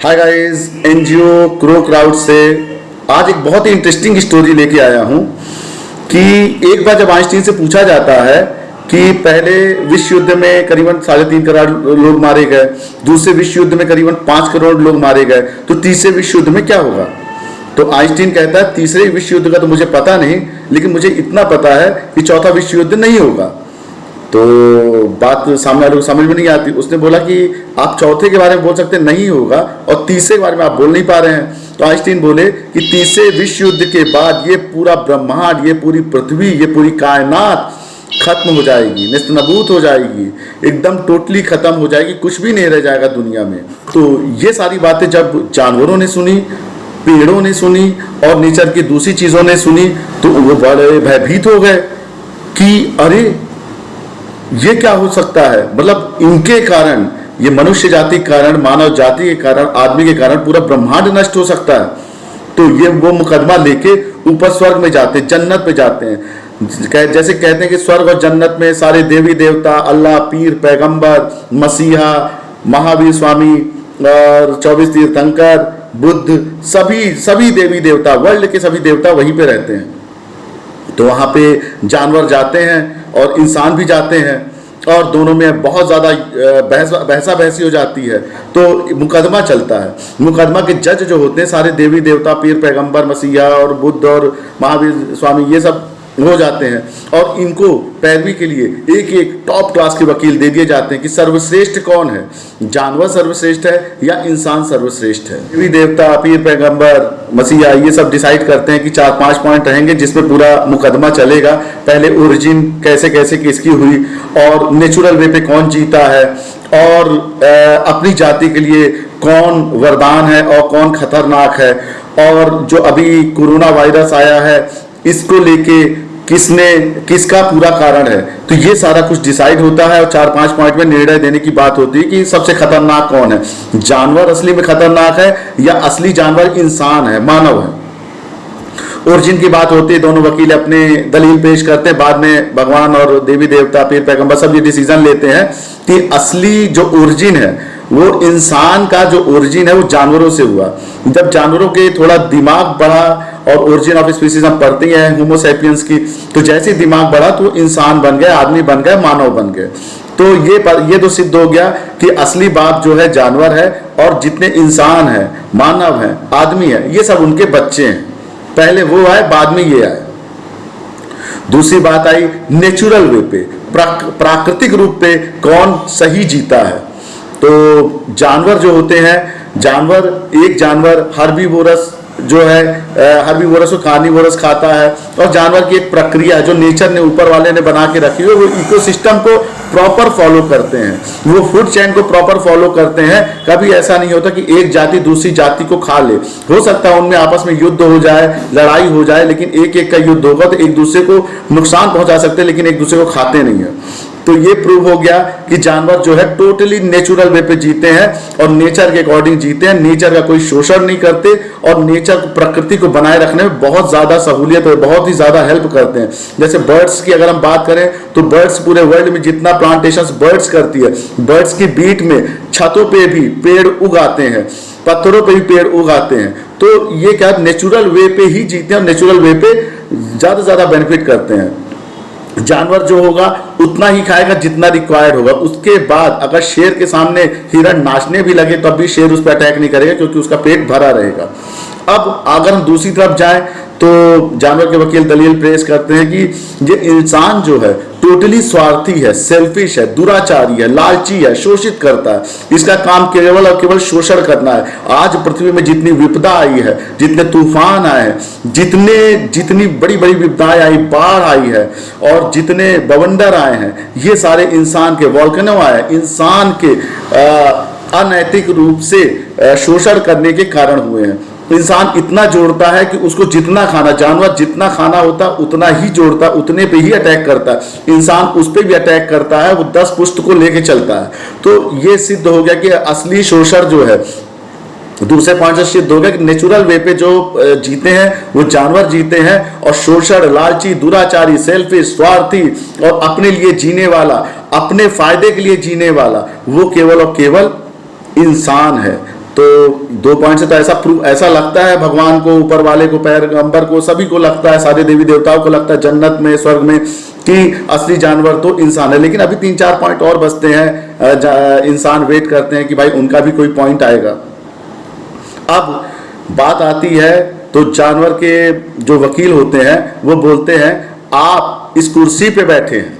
Hi guys, NGO crow crowd से आज एक बहुत ही इंटरेस्टिंग स्टोरी लेके आया हूँ कि एक बार जब आइंस्टीन से पूछा जाता है कि पहले विश्व युद्ध में करीबन 3.5 करोड़ लोग मारे गए, दूसरे विश्व युद्ध में करीबन 5 करोड़ लोग मारे गए, तो तीसरे विश्व युद्ध में क्या होगा। तो आइंस्टीन कहता है तीसरे विश्व युद्ध का तो मुझे पता नहीं, लेकिन मुझे इतना पता है कि चौथा विश्व युद्ध नहीं होगा। तो बात सामने वाले को समझ में नहीं आती। उसने बोला कि आप चौथे के बारे में बोल सकते नहीं होगा और तीसरे के बारे में आप बोल नहीं पा रहे हैं। तो आइंस्टीन बोले कि तीसरे विश्व युद्ध के बाद ये पूरा ब्रह्मांड, ये पूरी पृथ्वी, ये पूरी कायनात खत्म हो जाएगी, नेस्तनाबूत हो जाएगी, एकदम टोटली खत्म हो जाएगी, कुछ भी नहीं रह जाएगा दुनिया में। तो ये सारी बातें जब जानवरों ने सुनी, पेड़ों ने सुनी और नेचर की दूसरी चीजों ने सुनी तो वो बड़े भयभीत हो गए कि अरे ये क्या हो सकता है। मतलब इनके कारण, ये मनुष्य जाति के कारण, मानव जाति के कारण, आदमी के कारण पूरा ब्रह्मांड नष्ट हो सकता है। तो ये वो मुकदमा लेके ऊपर स्वर्ग में जाते हैं, जन्नत पे जाते हैं। जैसे कहते हैं कि स्वर्ग और जन्नत में सारे देवी देवता, अल्लाह, पीर, पैगंबर, मसीहा, महावीर स्वामी और 24 तीर्थंकर, बुद्ध, सभी देवी देवता, वर्ल्ड के सभी देवता वहीं पे रहते हैं। तो वहाँ पे जानवर जाते हैं और इंसान भी जाते हैं और दोनों में बहुत ज़्यादा बहसा बहसी हो जाती है। तो मुकदमा चलता है। मुकदमा के जज जो होते हैं सारे देवी देवता, पीर, पैगंबर, मसीहा और बुद्ध और महावीर स्वामी, ये सब हो जाते हैं और इनको पैरवी के लिए एक एक टॉप क्लास के वकील दे दिए जाते हैं कि सर्वश्रेष्ठ कौन है, जानवर सर्वश्रेष्ठ है या इंसान सर्वश्रेष्ठ है। देवी देवता, पीर, पैगंबर, मसीहा ये सब डिसाइड करते हैं कि 4-5 पॉइंट रहेंगे जिसमें पूरा मुकदमा चलेगा। पहले ओरिजिन कैसे कैसे किसकी हुई और नेचुरल वे पे कौन जीता है और अपनी जाति के लिए कौन वरदान है और कौन खतरनाक है, और जो अभी कोरोना वायरस आया है इसको लेके किसका पूरा कारण है। तो ये सारा कुछ डिसाइड होता है और 4-5 पॉइंट में निर्णय देने की बात होती है कि सबसे खतरनाक कौन है, जानवर असली में खतरनाक है या असली जानवर इंसान है, मानव है। ओरिजिन की बात होती है, दोनों वकील अपने दलील पेश करते हैं, बाद में भगवान और देवी देवता, पीर, पैगंबर सब ये डिसीजन लेते हैं कि असली जो ओरिजिन है वो इंसान का जो ओरिजिन है वो जानवरों से हुआ। जब जानवरों के थोड़ा दिमाग बढ़ा और ओरिजिन ऑफ स्पीसीज हम पढ़ते हैं होमो सैपियंस की, तो जैसे दिमाग बढ़ा तो इंसान बन गए, आदमी बन गए, मानव बन गए। तो ये तो सिद्ध हो गया कि असली बाप जो है जानवर है और जितने इंसान है, मानव है, आदमी है, ये सब उनके बच्चे हैं। पहले वो आए, बाद में ये आए। दूसरी बात आई नेचुरल वे पे, प्राकृतिक रूप पे कौन सही जीता है। तो जानवर जो होते हैं, एक जानवर हर्बीवोरस जो है, हर्बीवोरस और कार्निवोरस खाता है और जानवर की एक प्रक्रिया है जो नेचर ने, ऊपर वाले ने बना के रखी है, वो इकोसिस्टम को प्रॉपर फॉलो करते हैं, वो फूड चेन को प्रॉपर फॉलो करते हैं। कभी ऐसा नहीं होता कि एक जाति दूसरी जाति को खा ले। हो सकता है उनमें आपस में युद्ध हो जाए, लड़ाई हो जाए, लेकिन एक एक का युद्ध होगा तो एक दूसरे को नुकसान पहुंचा सकते हैं, लेकिन एक दूसरे को खाते नहीं है। तो ये प्रूव हो गया कि जानवर जो है टोटली नेचुरल वे पे जीते हैं और नेचर के अकॉर्डिंग जीते हैं, नेचर का कोई शोषण नहीं करते और नेचर प्रकृति को बनाए रखने में बहुत ज्यादा सहूलियत है, बहुत ही ज्यादा हेल्प करते हैं। जैसे बर्ड्स की अगर हम बात करें तो बर्ड्स पूरे वर्ल्ड में जितना प्लांटेशन बर्ड्स करती है, बर्ड्स की बीट में छतों पे भी पेड़ उगाते हैं, पत्थरों पे भी पेड़ उगाते हैं। तो ये क्या नेचुरल वे पे ही जीते हैं और नेचुरल वे पे ज्यादा ज्यादा बेनिफिट करते हैं। जानवर जो होगा उतना ही खाएगा जितना रिक्वायर्ड होगा। उसके बाद अगर शेर के सामने हिरण नाचने भी लगे तब भी शेर उस पर अटैक नहीं करेगा क्योंकि उसका पेट भरा रहेगा। अब अगर हम दूसरी तरफ जाएं तो जानवर के वकील दलील पेश करते हैं कि ये इंसान जो है टोटली स्वार्थी है, सेल्फिश है, दुराचारी है, लालची है, शोषित करता है। इसका काम केवल और केवल शोषण करना है। आज पृथ्वी में जितनी विपदा आई है, जितने तूफान आए हैं, जितनी बड़ी बड़ी विपदाएं आई, बाढ़ आई है और जितने बवंडर आए हैं, ये सारे इंसान के, वॉल्केनो आए, इंसान के अनैतिक रूप से शोषण करने के कारण हुए हैं। इंसान इतना जोड़ता है कि उसको जितना खाना, जानवर जितना खाना होता उतना ही जोड़ता, उतने पे ही अटैक करता है। इंसान उस पे भी अटैक करता है, वो 10 पुश्त को लेके चलता है। तो ये सिद्ध हो गया कि असली शोषण जो है, दूसरे पॉइंट से सिद्ध हो गया कि नेचुरल वे पे जो जीते हैं वो जानवर जीते हैं और शोषण, लालची, दुराचारी, सेल्फिश, स्वार्थी और अपने लिए जीने वाला, अपने फायदे के लिए जीने वाला, वो केवल और केवल इंसान है। तो 2 पॉइंट से तो ऐसा लगता है भगवान को, ऊपर वाले को, पैगंबर को, सभी को लगता है, सारे देवी देवताओं को लगता है जन्नत में, स्वर्ग में, कि असली जानवर तो इंसान है। लेकिन अभी 3-4 पॉइंट और बचते हैं, इंसान वेट करते हैं कि भाई उनका भी कोई पॉइंट आएगा। अब बात आती है तो जानवर के जो वकील होते हैं वो बोलते हैं आप इस कुर्सी पे बैठे हैं,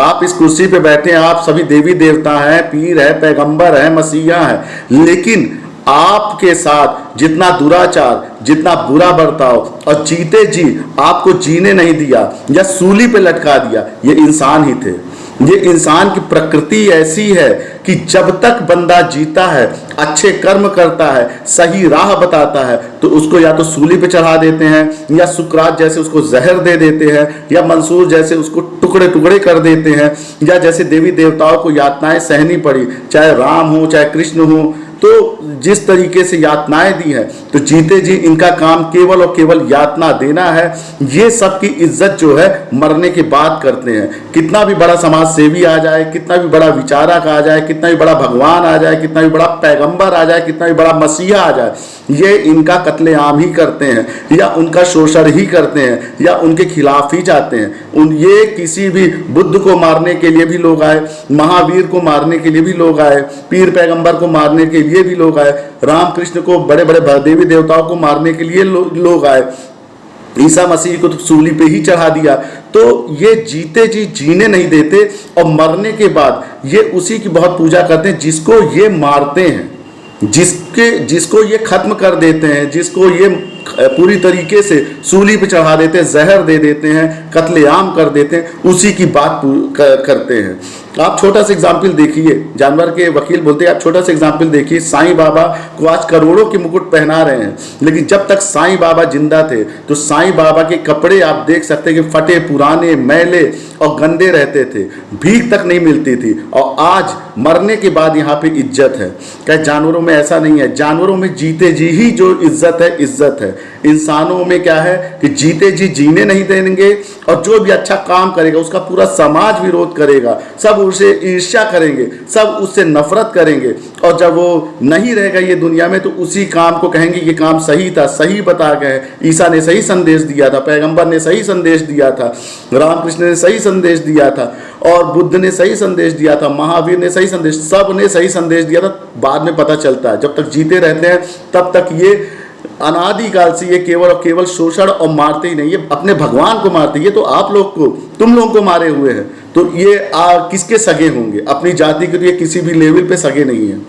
आप इस कुर्सी पे बैठे हैं, आप सभी देवी देवता हैं, पीर है, पैगंबर है, मसीहा है, लेकिन आपके साथ जितना दुराचार, जितना बुरा बर्ताव और जीते जी आपको जीने नहीं दिया या सूली पे लटका दिया, ये इंसान ही थे। ये इंसान की प्रकृति ऐसी है कि जब तक बंदा जीता है, अच्छे कर्म करता है, सही राह बताता है, तो उसको या तो सूली पे चढ़ा देते हैं, या सुकरात जैसे उसको जहर दे देते हैं, या मंसूर जैसे उसको टुकड़े टुकड़े कर देते हैं, या जैसे देवी देवताओं को यातनाएं सहनी पड़ी, चाहे राम हो चाहे कृष्ण हो, तो जिस तरीके से यातनाएं दी है, तो जीते जी इनका काम केवल और केवल यातना देना है। ये सब की इज्जत जो है मरने के बाद करते हैं। कितना भी बड़ा समाज सेवी आ जाए, कितना भी बड़ा विचारक आ जाए, कितना भी बड़ा भगवान आ जाए, कितना भी बड़ा पैगंबर आ जाए, कितना भी बड़ा मसीहा आ जाए, ये इनका कत्लेआम ही करते हैं, या उनका शोषण ही करते हैं, या उनके खिलाफ ही जाते हैं। ये किसी भी बुद्ध को मारने के लिए भी लोग आए, महावीर को मारने के लिए भी लोग आए, पीर पैगंबर को मारने के लिए भी लोग आए, राम कृष्ण को, बड़े बड़े देवी देवताओं को मारने के लिए लोग आए, ईसा मसीह को तो सूली पे ही चढ़ा दिया। तो ये जीते जी जीने नहीं देते, और मरने के बाद ये उसी की बहुत पूजा करते हैं जिसको ये मारते हैं, जिसको ये खत्म कर देते हैं, जिसको ये पूरी तरीके से सूली पे चढ़ा देते हैं, जहर दे देते हैं, कत्लेआम कर देते हैं, उसी की बात करते हैं। आप छोटा सा एग्जाम्पल देखिए, जानवर के वकील बोलते हैं, आप छोटा सा एग्जाम्पल देखिए, साईं बाबा को आज करोड़ों के मुकुट पहना रहे हैं, लेकिन जब तक साईं बाबा जिंदा थे तो साईं बाबा के कपड़े आप देख सकते हैं कि फटे, पुराने, मैले और गंदे रहते थे, भीख तक नहीं मिलती थी। और आज मरने के बाद यहाँ पे इज्जत है। क्या जानवरों में ऐसा नहीं है? जानवरों में जीते जी ही जो इज्जत है, इज्जत है। इंसानों में क्या है कि जीते जी जीने नहीं देंगे, और जो भी अच्छा काम करेगा उसका पूरा समाज विरोध करेगा, सब उसे ईर्ष्या करेंगे, सब उससे नफरत करेंगे, और जब वो नहीं रहेगा ये दुनिया में तो उसी काम को कहेंगे ये काम सही था, सही बता गए, ईसा ने सही संदेश दिया था, पैगंबर ने सही संदेश दिया था, रामकृष्ण ने सही संदेश दिया था, और बुद्ध ने सही संदेश दिया था, महावीर ने सही संदेश, सब ने सही संदेश दिया था। बाद में पता चलता है, जब तक जीते रहते हैं तब तक ये अनादिकाल से ये केवल और केवल शोषण और मारते ही नहीं, ये अपने भगवान को मारते। ये तो आप लोग को, तुम लोगों को मारे हुए हैं, तो ये किसके सगे होंगे? अपनी जाति के तो ये किसी भी लेवल पे सगे नहीं है।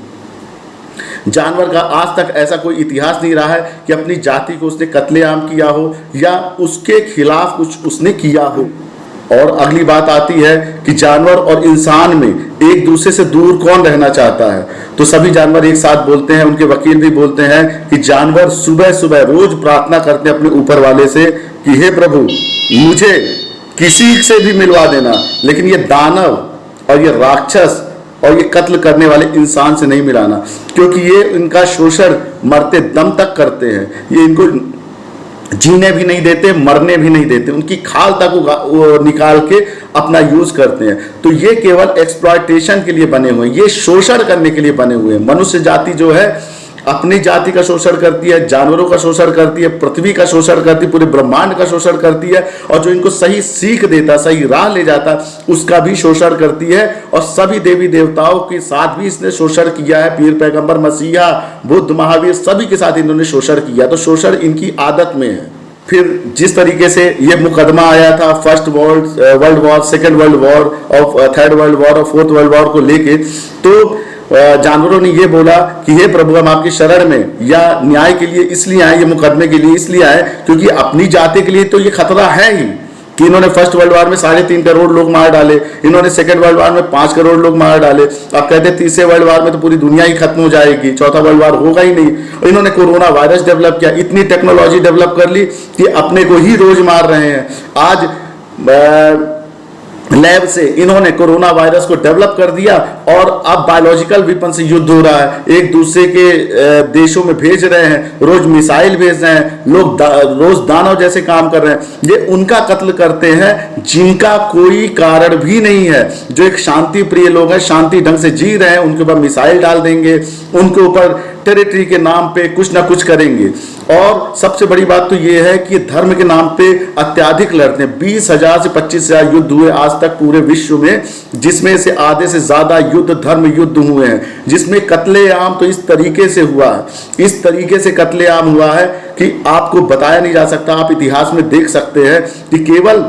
जानवर का आज तक ऐसा कोई इतिहास नहीं रहा है कि अपनी जाति को उसने कत्लेआम किया हो या उसके खिलाफ कुछ उसने किया हो। और अगली बात आती है कि जानवर और इंसान में एक दूसरे से दूर कौन रहना चाहता है? तो सभी जानवर एक साथ बोलते हैं, उनके वकील भी बोलते हैं कि जानवर सुबह सुबह रोज प्रार्थना करते हैं अपने ऊपर वाले से कि हे प्रभु, मुझे किसी से भी मिलवा देना, लेकिन ये दानव और ये राक्षस और ये कत्ल करने वाले इंसान से नहीं मिलाना, क्योंकि ये इनका शोषण मरते दम तक करते हैं। ये इनको जीने भी नहीं देते, मरने भी नहीं देते, उनकी खाल तक वो निकाल के अपना यूज करते हैं। तो ये केवल एक्सप्लॉयटेशन के लिए बने हुए हैं, ये शोषण करने के लिए बने हुए हैं। मनुष्य जाति जो है अपनी जाति का शोषण करती है, जानवरों का शोषण करती है, पृथ्वी का शोषण करती है, पूरे ब्रह्मांड का शोषण करती है, और जो इनको सही सीख देता, सही राह ले जाता, उसका भी शोषण करती है। और सभी देवी देवताओं के साथ भी इसने शोषण किया है, पीर पैगंबर मसीहा, बुद्ध, महावीर, सभी के साथ इन्होंने शोषण किया। तो शोषण इनकी आदत में है। फिर जिस तरीके से ये मुकदमा आया था first world war, second world war और थर्ड वर्ल्ड वॉर और फोर्थ वर्ल्ड वॉर को लेके, तो जानवरों ने ये बोला कि हे प्रभु, हम आपकी शरण में या न्याय के लिए इसलिए आए, ये मुकदमे के लिए इसलिए आए क्योंकि अपनी जाति के लिए तो ये खतरा है ही कि इन्होंने फर्स्ट वर्ल्ड वॉर में 3.5 करोड़ लोग मार डाले, इन्होंने सेकेंड वर्ल्ड वॉर में 5 करोड़ लोग मार डाले। अब कहते तीसरे वर्ल्ड वॉर में तो पूरी दुनिया ही खत्म हो जाएगी, चौथा वर्ल्ड वॉर होगा ही नहीं। इन्होंने कोरोना वायरस डेवलप किया, इतनी टेक्नोलॉजी डेवलप कर ली कि अपने को ही रोज मार रहे हैं। आज लैब से इन्होंने कोरोना वायरस को डेवलप कर दिया और अब बायोलॉजिकल वेपन से युद्ध हो रहा है, एक दूसरे के देशों में भेज रहे हैं, रोज मिसाइल भेज रहे हैं, लोग रोज दानव जैसे काम कर रहे हैं। ये उनका कत्ल करते हैं जिनका कोई कारण भी नहीं है, जो एक शांति प्रिय लोग हैं, शांति ढंग से जी रहे हैं, उनके ऊपर मिसाइल डाल देंगे, उनके ऊपर टेरिटरी के नाम पे कुछ ना कुछ करेंगे। और सबसे बड़ी बात तो ये है कि धर्म के नाम पे अत्याधिक लड़ते हैं। 20,000 से 25,000 युद्ध हुए आज तक पूरे विश्व में, जिसमें से आधे से ज्यादा युद्ध धर्म युद्ध हुए हैं, जिसमें कत्लेआम तो इस तरीके से हुआ है, इस तरीके से कत्लेआम हुआ है कि आपको बताया नहीं जा सकता। आप इतिहास में देख सकते हैं कि केवल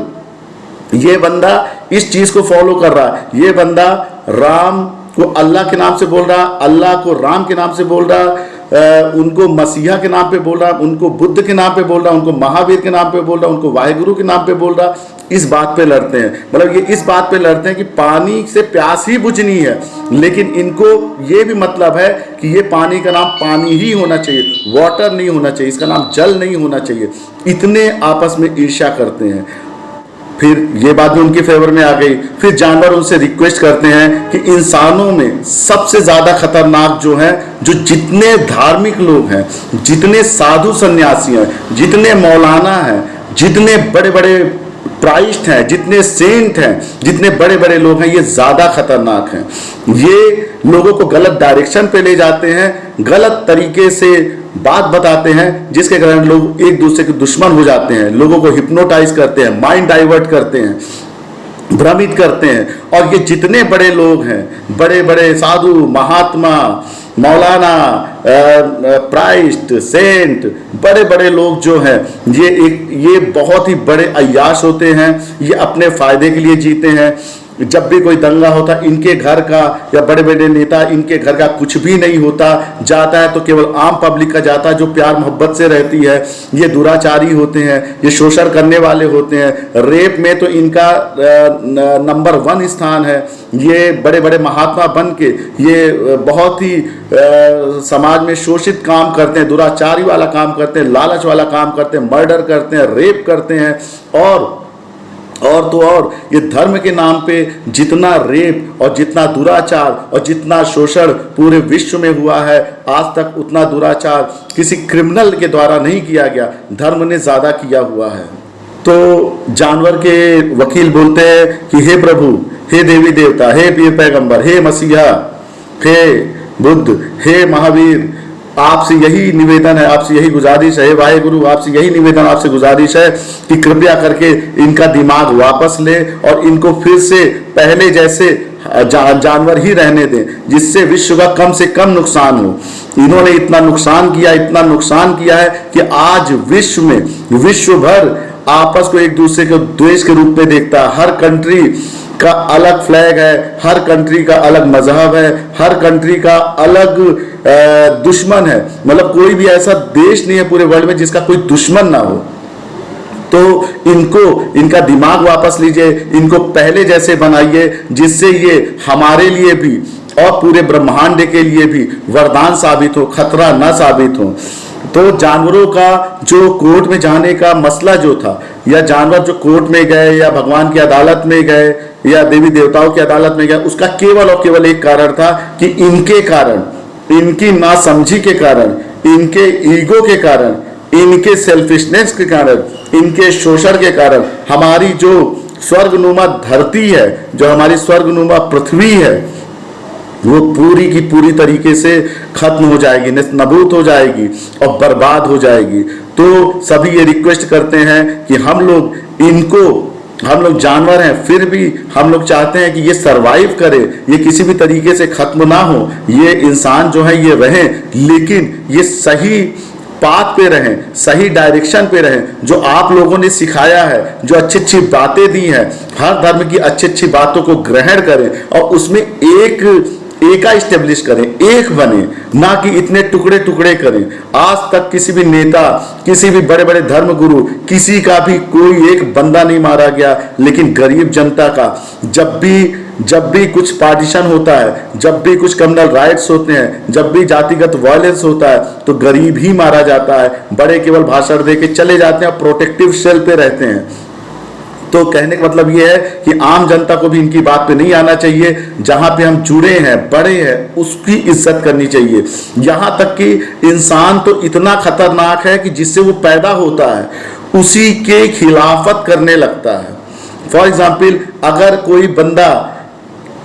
ये बंदा इस चीज को फॉलो कर रहा है, ये बंदा राम को अल्लाह के नाम से बोल रहा, अल्लाह को राम के नाम से बोल रहा, उनको मसीहा के नाम पे बोल रहा, उनको बुद्ध के नाम पे बोल रहा, उनको महावीर के नाम पे बोल रहा, उनको वाहेगुरु के नाम पे बोल रहा। इस बात पे लड़ते हैं, मतलब ये इस बात पे लड़ते हैं कि पानी से प्यास ही बुझनी है, लेकिन इनको ये भी मतलब है कि ये पानी का नाम पानी ही होना चाहिए, वाटर नहीं होना चाहिए, इसका नाम जल नहीं होना चाहिए। इतने आपस में ईर्ष्या करते हैं। फिर ये बात भी उनकी फेवर में आ गई। फिर जानवर उनसे रिक्वेस्ट करते हैं कि इंसानों में सबसे ज्यादा खतरनाक जो है, जो जितने धार्मिक लोग हैं, जितने साधु सन्यासी हैं, जितने मौलाना हैं, जितने बड़े बड़े प्राइस्ट हैं, जितने सेंट हैं, जितने बड़े बड़े लोग हैं, ये ज्यादा खतरनाक हैं। ये लोगों को गलत डायरेक्शन पे ले जाते हैं, गलत तरीके से बात बताते हैं, जिसके कारण लोग एक दूसरे के दुश्मन हो जाते हैं, लोगों को हिप्नोटाइज करते हैं, माइंड डाइवर्ट करते हैं, भ्रमित करते हैं। और ये जितने बड़े लोग हैं, बड़े बड़े साधु, महात्मा, मौलाना, प्राइस्ट, सेंट, बड़े बड़े लोग जो हैं, ये बहुत ही बड़े अय्याश होते हैं। ये अपने फायदे के लिए जीते हैं। जब भी कोई दंगा होता, इनके घर का या बड़े बड़े नेता, इनके घर का कुछ भी नहीं होता, जाता है तो केवल आम पब्लिक का जाता है जो प्यार मोहब्बत से रहती है। ये दुराचारी होते हैं, ये शोषण करने वाले होते हैं। रेप में तो इनका नंबर 1 स्थान है। ये बड़े बड़े महात्मा बन के ये बहुत ही समाज में शोषित काम करते हैं, दुराचारी वाला काम करते हैं, लालच वाला काम करते हैं, मर्डर करते हैं, रेप करते हैं। और तो और ये धर्म के नाम पे जितना रेप और जितना दुराचार और जितना शोषण पूरे विश्व में हुआ है, आज तक उतना दुराचार किसी क्रिमिनल के द्वारा नहीं किया गया, धर्म ने ज्यादा किया हुआ है। तो जानवर के वकील बोलते हैं कि हे प्रभु, हे देवी देवता, हे पीर पैगंबर, हे मसीहा, हे बुद्ध, हे महावीर, आपसे यही निवेदन है, आपसे यही गुजारिश है, वाहेगुरु, आपसे यही निवेदन, आपसे गुजारिश है कि कृपया करके इनका दिमाग वापस ले और इनको फिर से पहले जैसे जानवर ही रहने दें, जिससे विश्व का कम से कम नुकसान हो। इन्होंने इतना नुकसान किया है कि आज विश्व में, विश्व भर आपस को एक दूसरे के द्वेष के रूप में देखता है। हर कंट्री का अलग फ्लैग है, हर कंट्री का अलग मजहब है, हर कंट्री का अलग दुश्मन है। मतलब कोई भी ऐसा देश नहीं है पूरे वर्ल्ड में जिसका कोई दुश्मन ना हो। तो इनका दिमाग वापस लीजिए, इनको पहले जैसे बनाइए, जिससे ये हमारे लिए भी और पूरे ब्रह्मांड के लिए भी वरदान साबित हो, खतरा ना साबित हो। तो जानवरों का जो कोर्ट में जाने का मसला जो था, या जानवर जो कोर्ट में गए या भगवान की अदालत में गए या देवी देवताओं की अदालत में गए, उसका केवल और केवल एक कारण था कि इनके कारण, इनकी नासमझी के कारण, इनके ईगो के कारण, इनके सेल्फिशनेस के कारण, इनके शोषण के कारण हमारी जो स्वर्गनुमा धरती है, जो हमारी स्वर्गनुमा पृथ्वी है, वो पूरी की पूरी तरीके से खत्म हो जाएगी, नबूद हो जाएगी और बर्बाद हो जाएगी। तो सभी ये रिक्वेस्ट करते हैं कि हम लोग जानवर हैं, फिर भी हम लोग चाहते हैं कि ये सरवाइव करे, ये किसी भी तरीके से खत्म ना हो, ये इंसान जो है ये रहें, लेकिन ये सही पाथ पे रहें, सही डायरेक्शन पे रहें, जो आप लोगों ने सिखाया है, जो अच्छी अच्छी बातें दी हैं, हर धर्म की अच्छी अच्छी बातों को ग्रहण करें और उसमें एका इस्टेब्लिश करें, एक बने, ना कि इतने टुकड़े टुकड़े करें। आज तक किसी भी नेता, किसी भी बड़े बड़े धर्म गुरु, किसी का भी कोई एक बंदा नहीं मारा गया, लेकिन गरीब जनता का जब भी कुछ पार्टीशन होता है, जब भी कुछ कम्युनल राइट्स होते हैं, जब भी जातिगत वायलेंस होता है, तो गरीब ही मारा जाता है। बड़े केवल भाषण दे के चले जाते हैं, प्रोटेक्टिव शेल पे रहते हैं। तो कहने का मतलब यह है कि आम जनता को भी इनकी बात पे नहीं आना चाहिए। जहां पे हम जुड़े हैं, बड़े हैं, उसकी इज्जत करनी चाहिए। यहां तक कि इंसान तो इतना खतरनाक है कि जिससे वो पैदा होता है उसी के खिलाफत करने लगता है। फॉर एग्जाम्पल, अगर कोई बंदा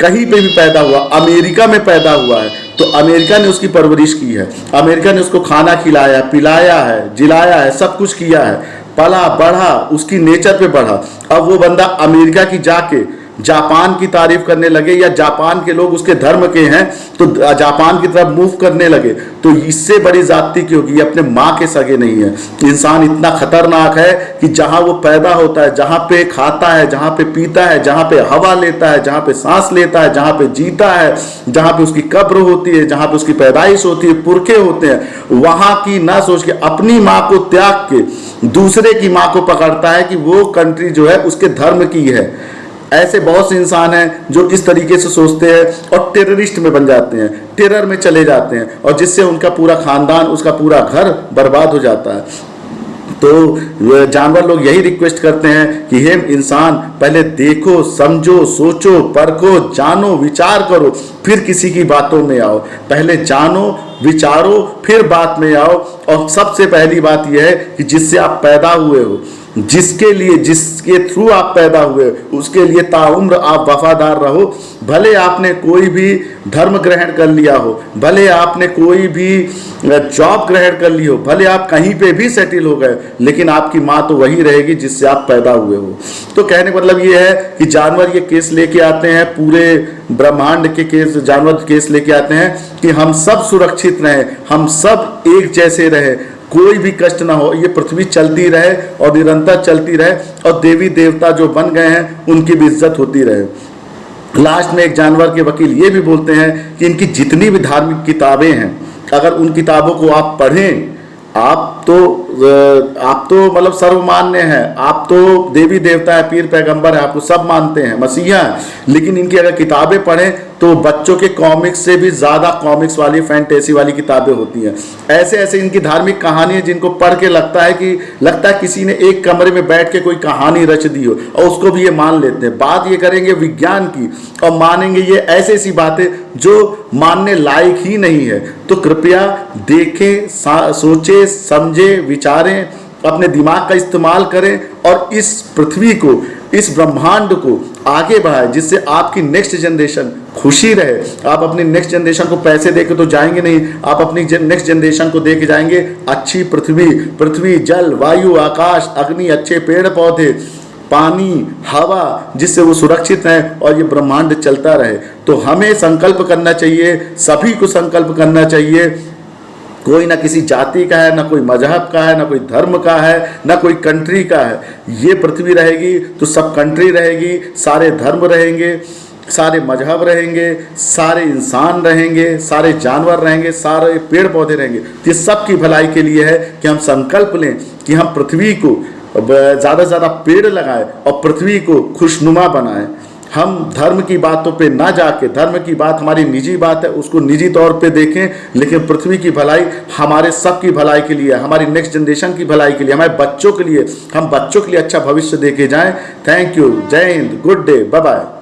कहीं पे भी पैदा हुआ, अमेरिका में पैदा हुआ है, तो अमेरिका ने उसकी परवरिश की है, अमेरिका ने उसको खाना खिलाया, पिलाया है, जिलाया है, सब कुछ किया है, पला बढ़ा, उसकी नेचर पे बढ़ा। अब वो बंदा अमेरिका की जाके जापान की तारीफ करने लगे, या जापान के लोग उसके धर्म के हैं तो जापान की तरफ मूव करने लगे, तो इससे बड़ी जाति की होगी, अपने माँ के सगे नहीं है। इंसान इतना खतरनाक है कि जहां वो पैदा होता है, जहां पे खाता है, जहां पे पीता है, जहां पे हवा लेता है, जहां पे सांस लेता है, जहां पे जीता है, जहां पे उसकी कब्र होती है, जहां पे उसकी पैदाइश होती है, पुरखे होते हैं, वहां की ना सोच के अपनी माँ को त्याग के दूसरे की माँ को पकड़ता है कि वो कंट्री जो है उसके धर्म की है। ऐसे बहुत से इंसान हैं जो इस तरीके से सोचते हैं और टेररिस्ट में बन जाते हैं, टेरर में चले जाते हैं, और जिससे उनका पूरा खानदान, उसका पूरा घर बर्बाद हो जाता है। तो जानवर लोग यही रिक्वेस्ट करते हैं कि हे इंसान, पहले देखो, समझो, सोचो, परखो, जानो, विचार करो, फिर किसी की बातों में आओ। पहले जानो, विचारो, फिर बात में आओ। और सबसे पहली बात यह है कि जिससे आप पैदा हुए हो, जिसके लिए, जिसके थ्रू आप पैदा हुए, उसके लिए ताउम्र आप वफादार रहो। भले आपने कोई भी धर्म ग्रहण कर लिया हो, भले आपने कोई भी जॉब ग्रहण कर ली हो, भले आप कहीं पे भी सेटल हो गए, लेकिन आपकी माँ तो वही रहेगी जिससे आप पैदा हुए हो। तो कहने का मतलब ये है कि जानवर ये केस लेके आते हैं, पूरे ब्रह्मांड के केस, जानवर केस लेके आते हैं कि हम सब सुरक्षित रहें, हम सब एक जैसे रहे, कोई भी कष्ट ना हो, ये पृथ्वी चलती रहे और निरंतर चलती रहे, और देवी देवता जो बन गए हैं उनकी भी इज्जत होती रहे। लास्ट में एक जानवर के वकील ये भी बोलते हैं कि इनकी जितनी भी धार्मिक किताबें हैं, अगर उन किताबों को आप पढ़ें, आप तो मतलब सर्वमान्य है, आप तो देवी देवता है, पीर पैगंबर है, आपको सब मानते हैं, मसीहा है, लेकिन इनकी अगर किताबें पढ़ें तो बच्चों के कॉमिक्स से भी ज़्यादा कॉमिक्स वाली, फैंटेसी वाली किताबें होती हैं। ऐसे ऐसे इनकी धार्मिक कहानी जिनको पढ़ के लगता है किसी ने एक कमरे में बैठ के कोई कहानी रच दी हो, और उसको भी ये मान लेते हैं। बात ये करेंगे विज्ञान की और मानेंगे ये ऐसी ऐसी बातें जो मानने लायक ही नहीं है। तो कृपया देखें, सोचें, समझें, विचारें, अपने दिमाग का इस्तेमाल करें और इस पृथ्वी को, इस ब्रह्मांड को आगे बढ़ाएं, जिससे आपकी नेक्स्ट जनरेशन खुशी रहे। आप अपनी नेक्स्ट जनरेशन को पैसे देके तो जाएंगे नहीं, आप अपनी नेक्स्ट जनरेशन को देके जाएंगे अच्छी पृथ्वी, जल, वायु, आकाश, अग्नि, अच्छे पेड़ पौधे, पानी, हवा, जिससे वो सुरक्षित रहें और ये ब्रह्मांड चलता रहे। तो हमें संकल्प करना चाहिए, सभी को संकल्प करना चाहिए। कोई ना किसी जाति का है, ना कोई मजहब का है, ना कोई धर्म का है, ना कोई कंट्री का है। ये पृथ्वी रहेगी तो सब कंट्री रहेगी, सारे धर्म रहेंगे, सारे मजहब रहेंगे, सारे इंसान रहेंगे, सारे जानवर रहेंगे, सारे पेड़ पौधे रहेंगे। ये सब की भलाई के लिए है कि हम संकल्प लें कि हम पृथ्वी को ज़्यादा से ज़्यादा पेड़ लगाएं और पृथ्वी को खुशनुमा बनाएं। हम धर्म की बातों पे ना जाके, धर्म की बात हमारी निजी बात है, उसको निजी तौर पे देखें, लेकिन पृथ्वी की भलाई हमारे सब की भलाई के लिए, हमारी नेक्स्ट जनरेशन की भलाई के लिए, हमारे बच्चों के लिए, हम बच्चों के लिए अच्छा भविष्य देके जाएं। Thank you, Jai Hind, good day, bye bye.